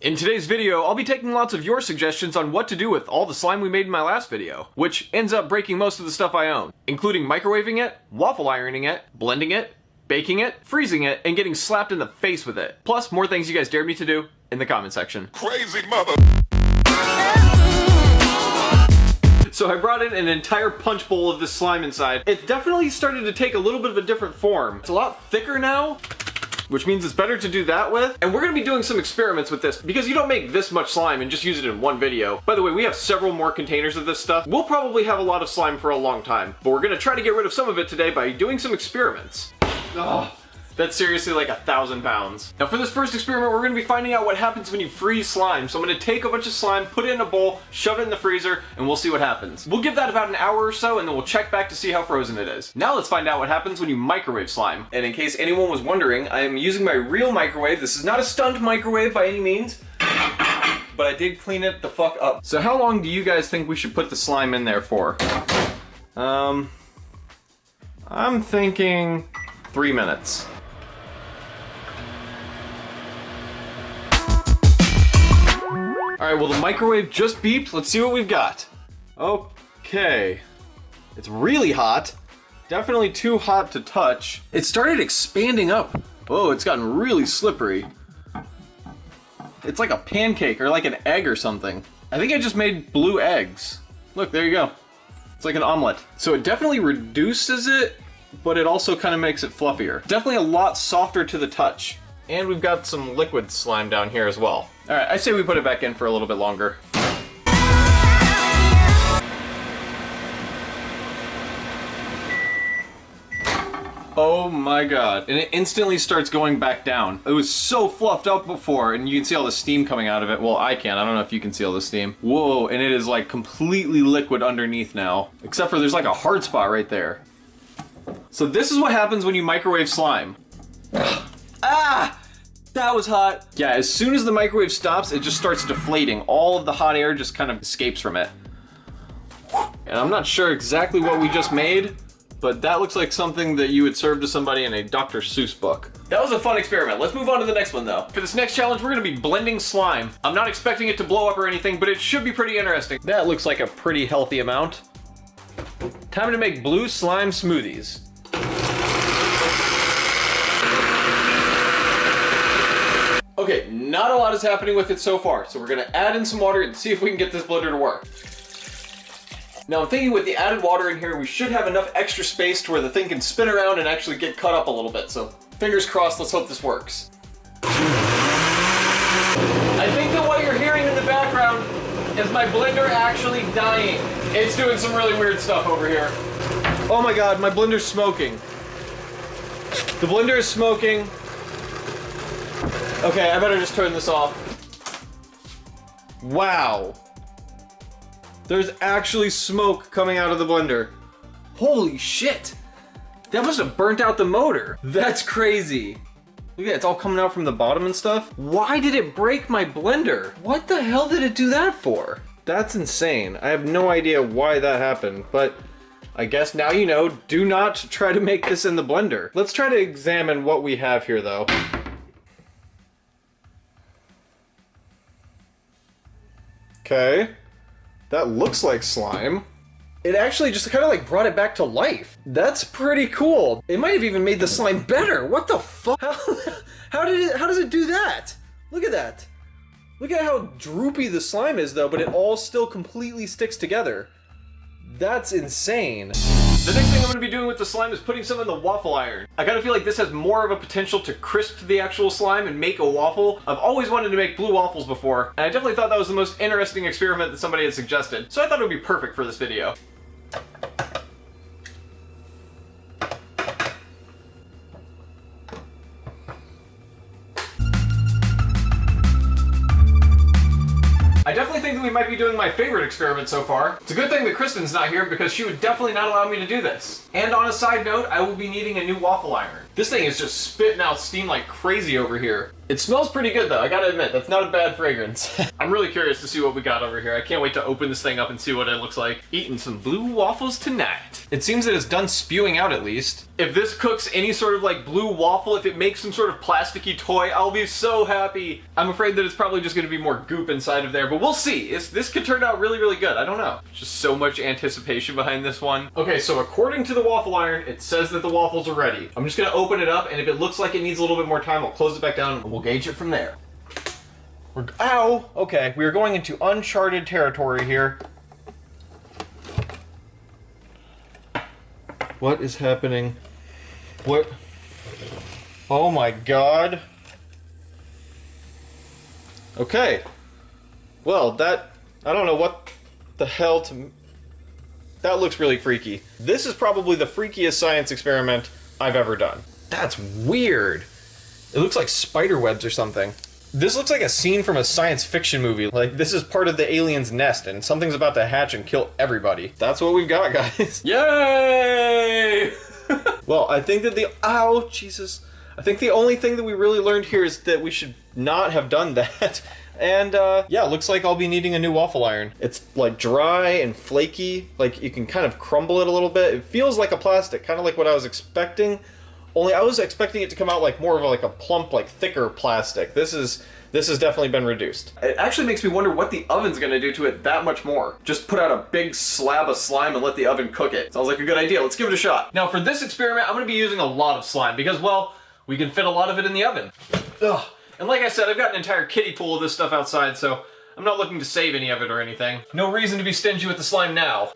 In today's video, I'll be taking lots of your suggestions on what to do with all the slime we made in my last video, which ends up breaking most of the stuff I own, including microwaving it, waffle ironing it, blending it, baking it, freezing it, and getting slapped in the face with it. Plus, more things you guys dared me to do in the comment section. Crazy mother... So I brought in an entire punch bowl of this slime inside. It's definitely started to take a little bit of a different form. It's a lot thicker now, which means it's better to do that with. And we're gonna be doing some experiments with this because you don't make this much slime and just use it in one video. By the way, we have several more containers of this stuff. We'll probably have a lot of slime for a long time, but we're gonna try to get rid of some of it today by doing some experiments. Ugh. That's seriously like 1,000 pounds. Now for this first experiment, we're gonna be finding out what happens when you freeze slime. So I'm gonna take a bunch of slime, put it in a bowl, shove it in the freezer, and we'll see what happens. We'll give that about an hour or so, and then we'll check back to see how frozen it is. Now let's find out what happens when you microwave slime. And in case anyone was wondering, I am using my real microwave. This is not a stunt microwave by any means, but I did clean it the fuck up. So how long do you guys think we should put the slime in there for? I'm thinking 3 minutes. Alright, well the microwave just beeped. Let's see what we've got. Okay. It's really hot. Definitely too hot to touch. It started expanding up. Whoa, it's gotten really slippery. It's like a pancake or like an egg or something. I think I just made blue eggs. Look, there you go. It's like an omelet. So it definitely reduces it, but it also kind of makes it fluffier. Definitely a lot softer to the touch. And we've got some liquid slime down here as well. All right, I say we put it back in for a little bit longer. Oh my god. And it instantly starts going back down. It was so fluffed up before, and you can see all the steam coming out of it. Well, I can. I don't know if you can see all the steam. Whoa, and it is like completely liquid underneath now. Except for there's like a hard spot right there. So this is what happens when you microwave slime. Ah! That was hot. Yeah, as soon as the microwave stops, it just starts deflating. All of the hot air just kind of escapes from it. And I'm not sure exactly what we just made, but that looks like something that you would serve to somebody in a Dr. Seuss book. That was a fun experiment. Let's move on to the next one though. For this next challenge, we're gonna be blending slime. I'm not expecting it to blow up or anything, but it should be pretty interesting. That looks like a pretty healthy amount. Time to make blue slime smoothies. Okay, not a lot is happening with it so far, so we're gonna add in some water and see if we can get this blender to work. Now I'm thinking with the added water in here, we should have enough extra space to where the thing can spin around and actually get cut up a little bit, so fingers crossed, let's hope this works. I think that what you're hearing in the background is my blender actually dying. It's doing some really weird stuff over here. Oh my god, my blender's smoking. The blender is smoking. Okay, I better just turn this off. Wow. There's actually smoke coming out of the blender. Holy shit. That must have burnt out the motor. That's crazy. Look at it, it's all coming out from the bottom and stuff. Why did it break my blender? What the hell did it do that for? That's insane. I have no idea why that happened, but I guess now you know, do not try to make this in the blender. Let's try to examine what we have here though. Okay, that looks like slime. It actually just kind of like brought it back to life. That's pretty cool. It might have even made the slime better. What the fuck? How does it do that? Look at that. Look at how droopy the slime is though, but it all still completely sticks together. That's insane. The next thing I'm going to be doing with the slime is putting some in the waffle iron. I kind of feel like this has more of a potential to crisp the actual slime and make a waffle. I've always wanted to make blue waffles before, and I definitely thought that was the most interesting experiment that somebody had suggested. So I thought it would be perfect for this video. I definitely think that we might be doing my favorite experiment so far. It's a good thing that Kristen's not here because she would definitely not allow me to do this. And on a side note, I will be needing a new waffle iron. This thing is just spitting out steam like crazy over here. It smells pretty good though, I gotta admit, that's not a bad fragrance. I'm really curious to see what we got over here. I can't wait to open this thing up and see what it looks like. Eating some blue waffles tonight. It seems that it's done spewing out at least. If this cooks any sort of like blue waffle, if it makes some sort of plasticky toy, I'll be so happy. I'm afraid that it's probably just gonna be more goop inside of there, but we'll see. This could turn out really, really good. I don't know. Just so much anticipation behind this one. Okay, so according to the Waffle Iron, it says that the waffles are ready. I'm just gonna open it up, and if it looks like it needs a little bit more time, I'll close it back down and we'll gauge it from there. Ow! Okay, we are going into uncharted territory here. What is happening? What? Oh my god. Okay. Well, I don't know what the hell to... That looks really freaky. This is probably the freakiest science experiment I've ever done. That's weird. It looks like spider webs or something. This looks like a scene from a science fiction movie. Like, this is part of the alien's nest, and something's about to hatch and kill everybody. That's what we've got, guys. Yay! Well, I think that ow, Jesus. I think the only thing that we really learned here is that we should not have done that. And, yeah, it looks like I'll be needing a new waffle iron. It's, like, dry and flaky. Like, you can kind of crumble it a little bit. It feels like a plastic, kind of like what I was expecting. Only I was expecting it to come out like more of like a plump, like thicker plastic. This has definitely been reduced. It actually makes me wonder what the oven's gonna do to it that much more. Just put out a big slab of slime and let the oven cook it. Sounds like a good idea. Let's give it a shot. Now for this experiment, I'm gonna be using a lot of slime because, well, we can fit a lot of it in the oven. Ugh. And like I said, I've got an entire kiddie pool of this stuff outside, so I'm not looking to save any of it or anything. No reason to be stingy with the slime now.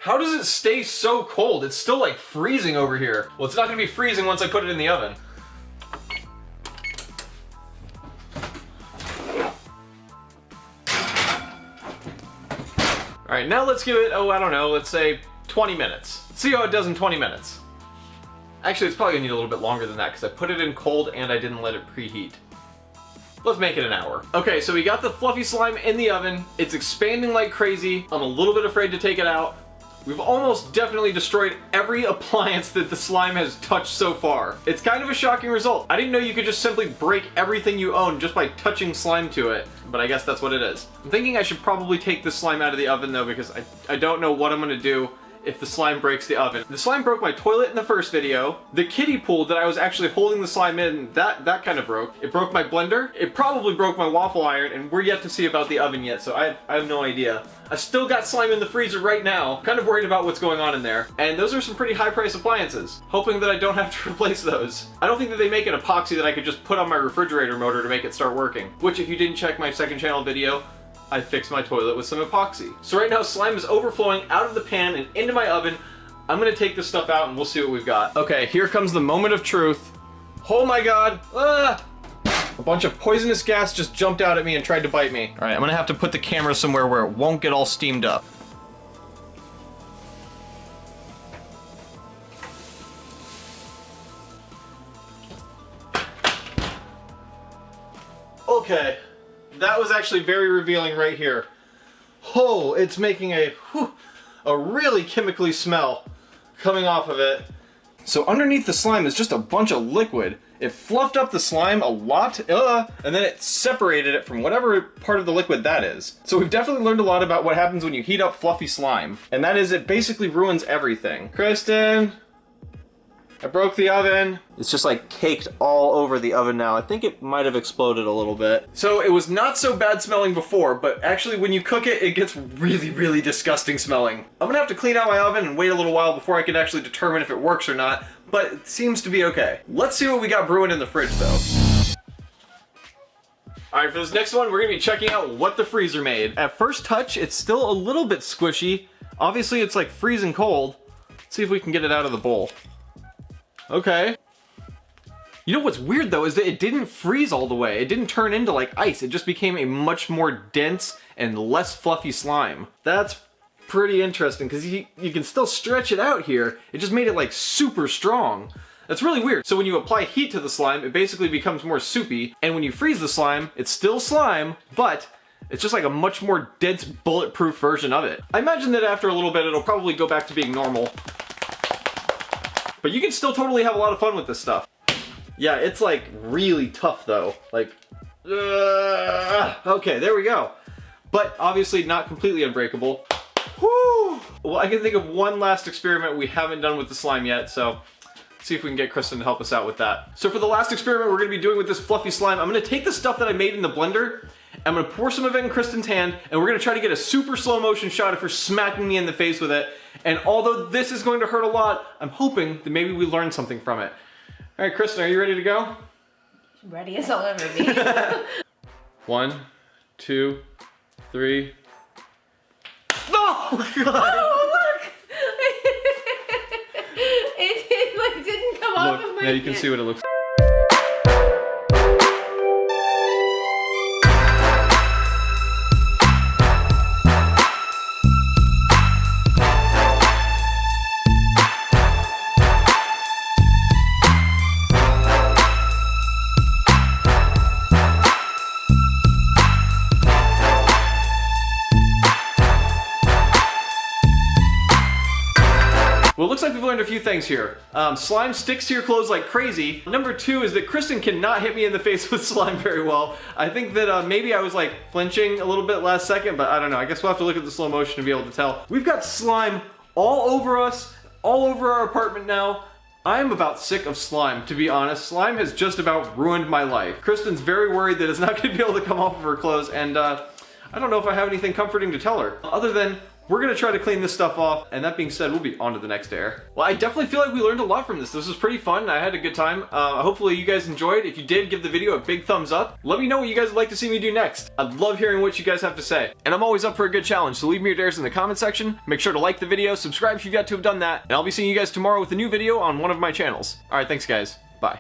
How does it stay so cold? It's still like freezing over here. Well, it's not gonna be freezing once I put it in the oven. All right, now let's give it, oh, I don't know, let's say 20 minutes. See how it does in 20 minutes. Actually, it's probably gonna need a little bit longer than that because I put it in cold and I didn't let it preheat. Let's make it an hour. Okay, so we got the fluffy slime in the oven. It's expanding like crazy. I'm a little bit afraid to take it out. We've almost definitely destroyed every appliance that the slime has touched so far. It's kind of a shocking result. I didn't know you could just simply break everything you own just by touching slime to it, but I guess that's what it is. I'm thinking I should probably take this slime out of the oven though, because I don't know what I'm gonna do if the slime breaks the oven. The slime broke my toilet in the first video. The kiddie pool that I was actually holding the slime in, that kind of broke. It broke my blender. It probably broke my waffle iron, and we're yet to see about the oven yet, so I have no idea. I've still got slime in the freezer right now. Kind of worried about what's going on in there. And those are some pretty high price appliances. Hoping that I don't have to replace those. I don't think that they make an epoxy that I could just put on my refrigerator motor to make it start working. Which, if you didn't check my second channel video, I fixed my toilet with some epoxy. So right now slime is overflowing out of the pan and into my oven. I'm gonna take this stuff out and we'll see what we've got. Okay, here comes the moment of truth. Oh my god! Ah! A bunch of poisonous gas just jumped out at me and tried to bite me. All right, I'm gonna have to put the camera somewhere where it won't get all steamed up. Okay, that was actually very revealing right here. Oh, it's making a really chemically smell coming off of it. So underneath the slime is just a bunch of liquid. It fluffed up the slime a lot, and then it separated it from whatever part of the liquid that is. So we've definitely learned a lot about what happens when you heat up fluffy slime. And that is, it basically ruins everything. Kristen, I broke the oven. It's just like caked all over the oven now. I think it might have exploded a little bit. So it was not so bad smelling before, but actually when you cook it, it gets really, really disgusting smelling. I'm gonna have to clean out my oven and wait a little while before I can actually determine if it works or not, but it seems to be okay. Let's see what we got brewing in the fridge though. All right, for this next one, we're gonna be checking out what the freezer made. At first touch, it's still a little bit squishy. Obviously it's like freezing cold. Let's see if we can get it out of the bowl. Okay. You know what's weird though is that it didn't freeze all the way. It didn't turn into like ice. It just became a much more dense and less fluffy slime. That's pretty interesting because you can still stretch it out here. It just made it like super strong. That's really weird. So when you apply heat to the slime, it basically becomes more soupy. And when you freeze the slime, it's still slime, but it's just like a much more dense, bulletproof version of it. I imagine that after a little bit, it'll probably go back to being normal. But you can still totally have a lot of fun with this stuff. Yeah, it's like really tough though. Like, okay, there we go. But obviously not completely unbreakable. Whew. Well, I can think of one last experiment we haven't done with the slime yet, so see if we can get Kristen to help us out with that. So for the last experiment we're gonna be doing with this fluffy slime, I'm gonna take the stuff that I made in the blender, I'm gonna pour some of it in Kristen's hand, and we're gonna try to get a super slow motion shot of her smacking me in the face with it. And although this is going to hurt a lot, I'm hoping that maybe we learn something from it. All right, Kristen, are you ready to go? Ready as I'll ever be. 1, 2, 3. Oh, God. Oh, look! it like didn't come off of my Now you can see what it looks like. Well, it looks like we've learned a few things here. Slime sticks to your clothes like crazy. Number 2 is that Kristen cannot hit me in the face with slime very well. I think that maybe I was like flinching a little bit last second, but I don't know. I guess we'll have to look at the slow motion to be able to tell. We've got slime all over us, all over our apartment now. I'm about sick of slime, to be honest. Slime has just about ruined my life. Kristen's very worried that it's not gonna be able to come off of her clothes, and I don't know if I have anything comforting to tell her, other than we're gonna try to clean this stuff off, and that being said, we'll be on to the next air. Well, I definitely feel like we learned a lot from this. This was pretty fun. I had a good time. Hopefully you guys enjoyed. If you did, give the video a big thumbs up. Let me know what you guys would like to see me do next. I'd love hearing what you guys have to say. And I'm always up for a good challenge, so leave me your dares in the comment section. Make sure to like the video, subscribe if you've got to have done that, and I'll be seeing you guys tomorrow with a new video on one of my channels. All right, thanks guys. Bye.